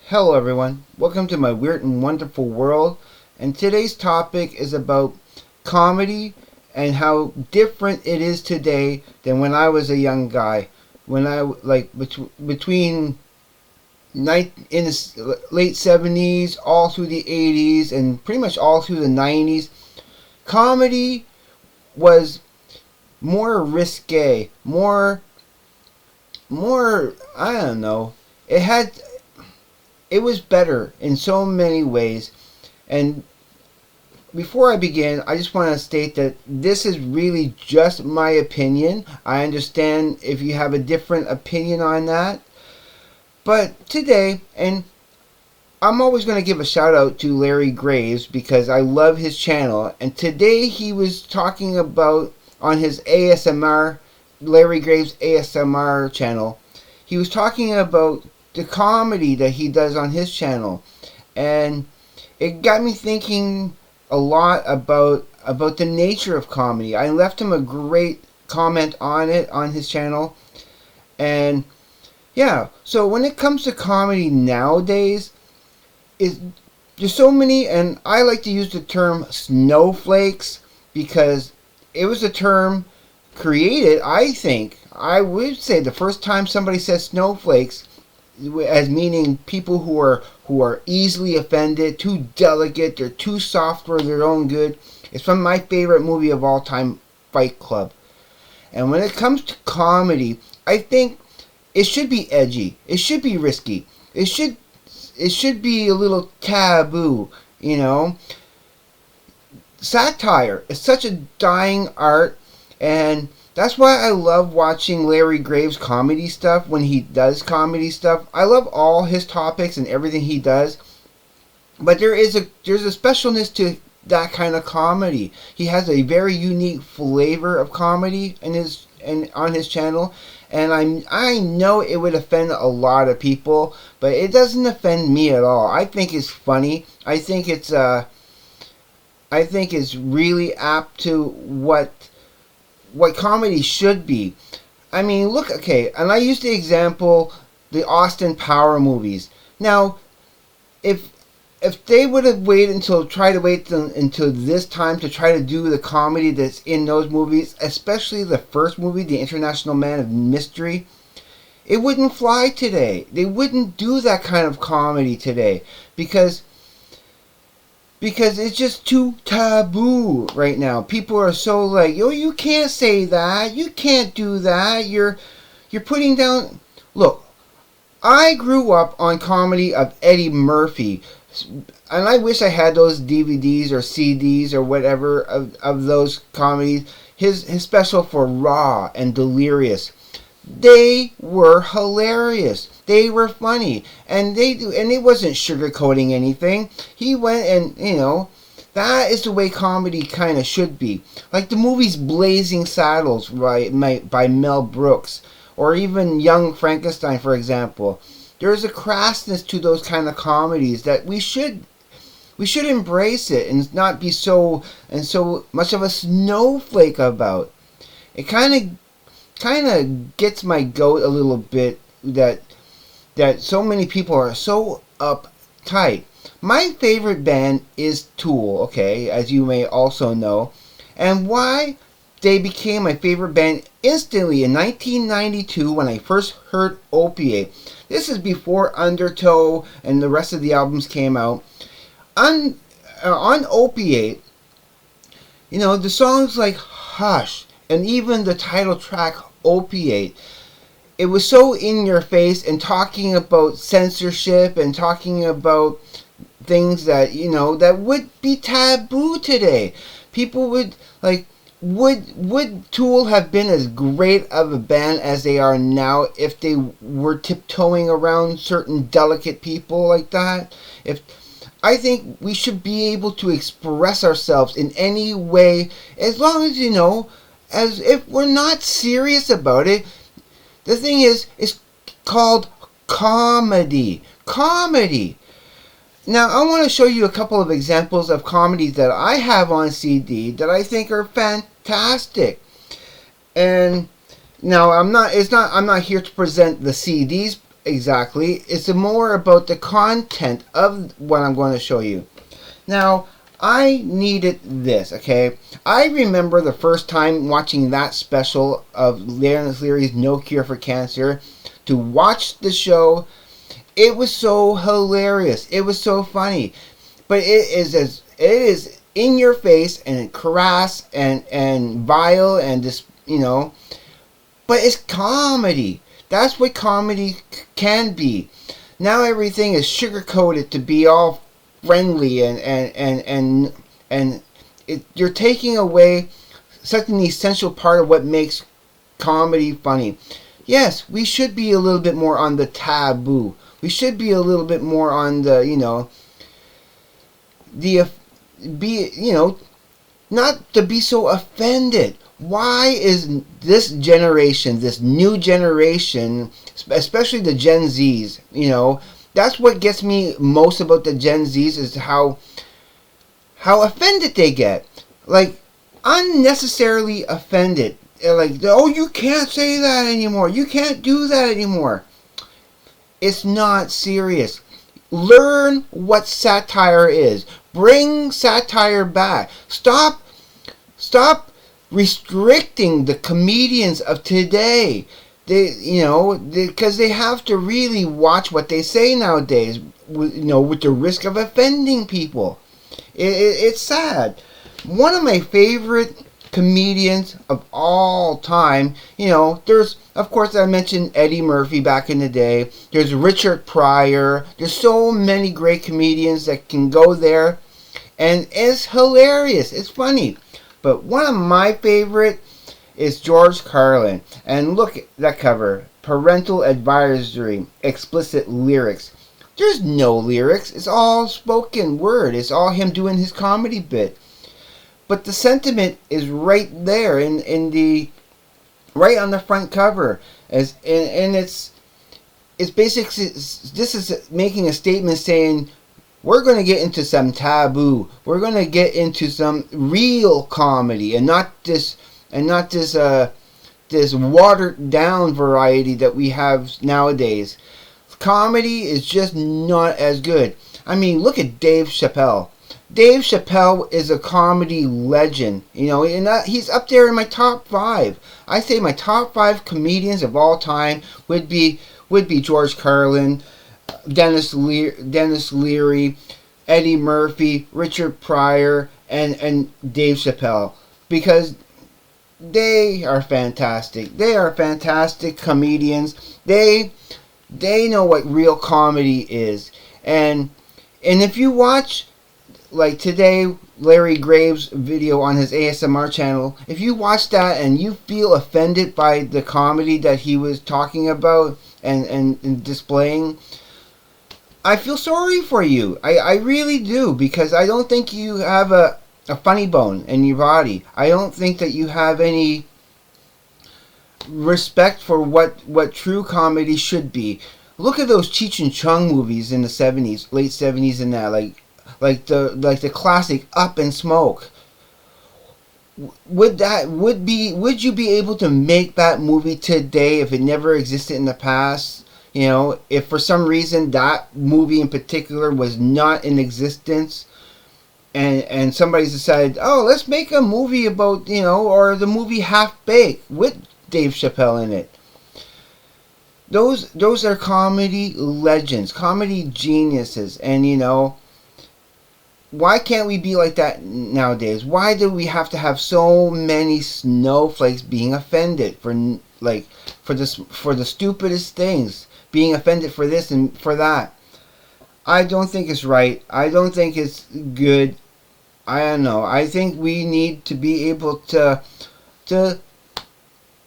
Hello everyone, welcome to my weird and wonderful world, and today's topic is about comedy and how different it is today than when I was a young guy. When I between in the late 70s all through the 80s and pretty much all through the 90s, comedy was more risque, more I don't know. It was better in so many ways. And before I begin, I just want to state that this is really just my opinion. I understand if you have a different opinion on that. But today, and I'm always going to give a shout out to Larry Graves because I love his channel. And today he was talking about on his ASMR, Larry Graves ASMR channel, he was talking about the comedy that he does on his channel, and it got me thinking a lot about the nature of comedy. I left him a great comment on it on his channel, and yeah. So when it comes to comedy nowadays, there's so many, and I like to use the term snowflakes because it was a term created. I would say the first time somebody said snowflakes as meaning people who are easily offended, too delicate, they're too soft for their own good. It's from my favorite movie of all time, Fight Club. And when it comes to comedy, I think it should be edgy. It should be risky. It should be a little taboo, you know. Satire is such a dying art, and that's why I love watching Larry Graves' comedy stuff when he does comedy stuff. I love all his topics and everything he does. But there's a specialness to that kind of comedy. He has a very unique flavor of comedy on his channel, and I know it would offend a lot of people, but it doesn't offend me at all. I think it's funny. I think it's really apt to what comedy should be. I mean, look, okay, and I used the example, the Austin Power movies. Now, if they would have waited until this time to try to do the comedy that's in those movies, especially the first movie, The International Man of Mystery, it wouldn't fly today. They wouldn't do that kind of comedy today because it's just too taboo right now. People are so like, yo, you can't say that. You can't do that. You're putting down. Look, I grew up on comedy of Eddie Murphy, and I wish I had those DVDs or CDs or whatever of those comedies. His special for Raw and Delirious. They were hilarious. They were funny, and it wasn't sugarcoating anything. He went and that is the way comedy kind of should be. Like the movies Blazing Saddles by Mel Brooks, or even Young Frankenstein, for example. There's a crassness to those kind of comedies that we should embrace it and not be so much of a snowflake about. It kind of gets my goat a little bit that so many people are so uptight. My favorite band is Tool, okay, as you may also know. And why they became my favorite band instantly in 1992 when I first heard Opiate. This is before Undertow and the rest of the albums came out. On Opiate, the songs like Hush and even the title track Opiate, it was so in your face and talking about censorship and talking about things that that would be taboo today. People would would Tool have been as great of a band as they are now if they were tiptoeing around certain delicate people like that? I think we should be able to express ourselves in any way, as long as as if we're not serious about it. The thing is, it's called comedy. Comedy. Now, I want to show you a couple of examples of comedies that I have on CD that I think are fantastic. And now I'm not here to present the CDs exactly. It's more about the content of what I'm going to show you. Now, I needed this, okay? I remember the first time watching that special of Denis Leary's No Cure for Cancer. To watch the show, it was so hilarious. It was so funny. But it is in your face and crass and vile and just, but it's comedy. That's what comedy can be. Now everything is sugar coated to be all friendly and you're taking away such an essential part of what makes comedy funny. Yes, we should be a little bit more on the taboo. We should be a little bit more on the, not to be so offended. Why is this generation, this new generation, especially the Gen Zs, that's what gets me most about the Gen Zs is how offended they get. Like, unnecessarily offended. Like, oh, you can't say that anymore. You can't do that anymore. It's not serious. Learn what satire is. Bring satire back. Stop restricting the comedians of today. Because they have to really watch what they say nowadays, with the risk of offending people. It's sad. One of my favorite comedians of all time, there's, of course, I mentioned Eddie Murphy back in the day. There's Richard Pryor. There's so many great comedians that can go there, and it's hilarious. It's funny. But one of my favorite is George Carlin. And look at that cover. Parental advisory. Explicit lyrics. There's no lyrics. It's all spoken word. It's all him doing his comedy bit. But the sentiment is right there in the right on the front cover. And it's basically, this is making a statement saying, we're going to get into some taboo. We're going to get into some real comedy and not this watered down variety that we have nowadays. Comedy is just not as good. I mean, look at Dave Chappelle. Dave Chappelle is a comedy legend, and he's up there in my top 5. I say my top 5 comedians of all time would be George Carlin, Denis Leary, Eddie Murphy, Richard Pryor, and Dave Chappelle, because they are fantastic. They are fantastic comedians. They know what real comedy is, and if you watch, like today, Larry Graves' video on his ASMR channel, if you watch that and you feel offended by the comedy that he was talking about and displaying, I feel sorry for you. I really do, because I don't think you have a funny bone in your body. I don't think that you have any respect for what true comedy should be. Look at those Cheech and Chong movies in the 70s, late 70s and that, like the classic Up in Smoke. Would you be able to make that movie today if it never existed in the past? If for some reason that movie in particular was not in existence, and somebody's decided, oh, let's make a movie about, or the movie Half Baked with Dave Chappelle in it. Those are comedy legends, comedy geniuses, and why can't we be like that nowadays? Why do we have to have so many snowflakes being offended for the stupidest things, being offended for this and for that? I don't think it's right. I don't think it's good. I don't know. I think we need to be able to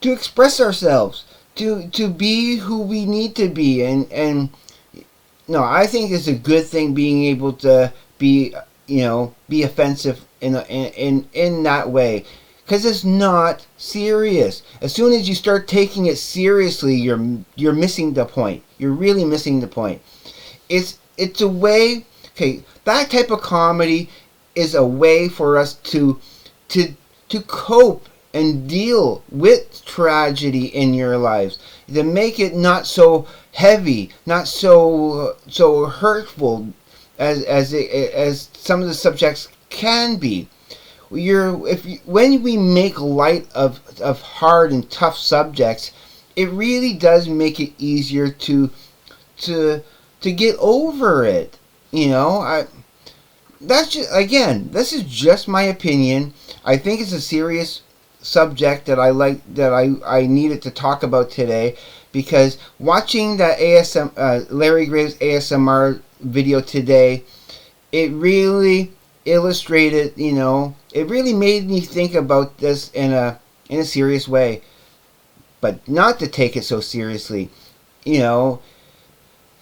express ourselves, to be who we need to be, and no, I think it's a good thing being able to be offensive in that way, because it's not serious. As soon as you start taking it seriously, you're missing the point. You're really missing the point. It's a way. Okay, that type of comedy is a way for us to cope and deal with tragedy in your lives, to make it not so heavy, not so hurtful as some of the subjects can be. When we make light of hard and tough subjects, it really does make it easier to get over it. That's just, again, this is just my opinion. I think it's a serious subject that I needed to talk about today, because watching that Larry Graves ASMR video today, it really illustrated, it really made me think about this in a serious way, but not to take it so seriously.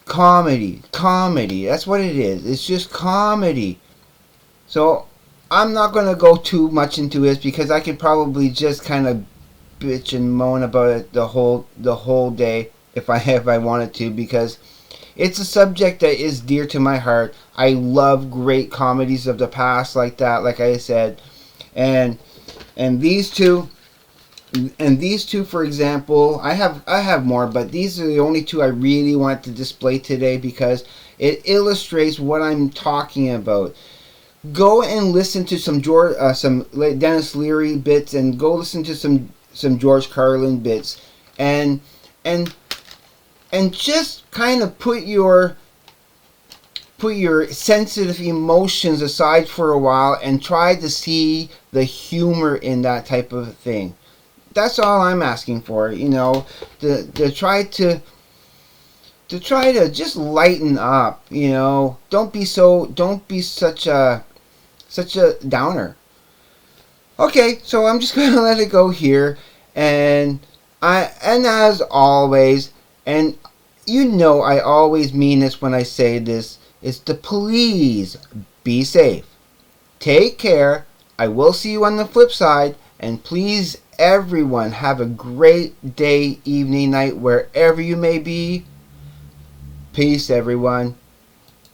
Comedy, that's what it is. It's just comedy. So I'm not going to go too much into this, because I could probably just kind of bitch and moan about it the whole day if I wanted to, because it's a subject that is dear to my heart. I love great comedies of the past like that, like I said, and these two, for example, I have more, but these are the only two I really want to display today, because it illustrates what I'm talking about. Go and listen to some Denis Leary bits, and go listen to some George Carlin bits, and just kind of put your sensitive emotions aside for a while and try to see the humor in that type of thing. That's all I'm asking for, to try to just lighten up, Don't be such a downer. Okay, so I'm just gonna let it go here, and as always, and I always mean this when I say this, is to please be safe. Take care. I will see you on the flip side, and please, everyone, have a great day, evening, night, wherever you may be. Peace, everyone.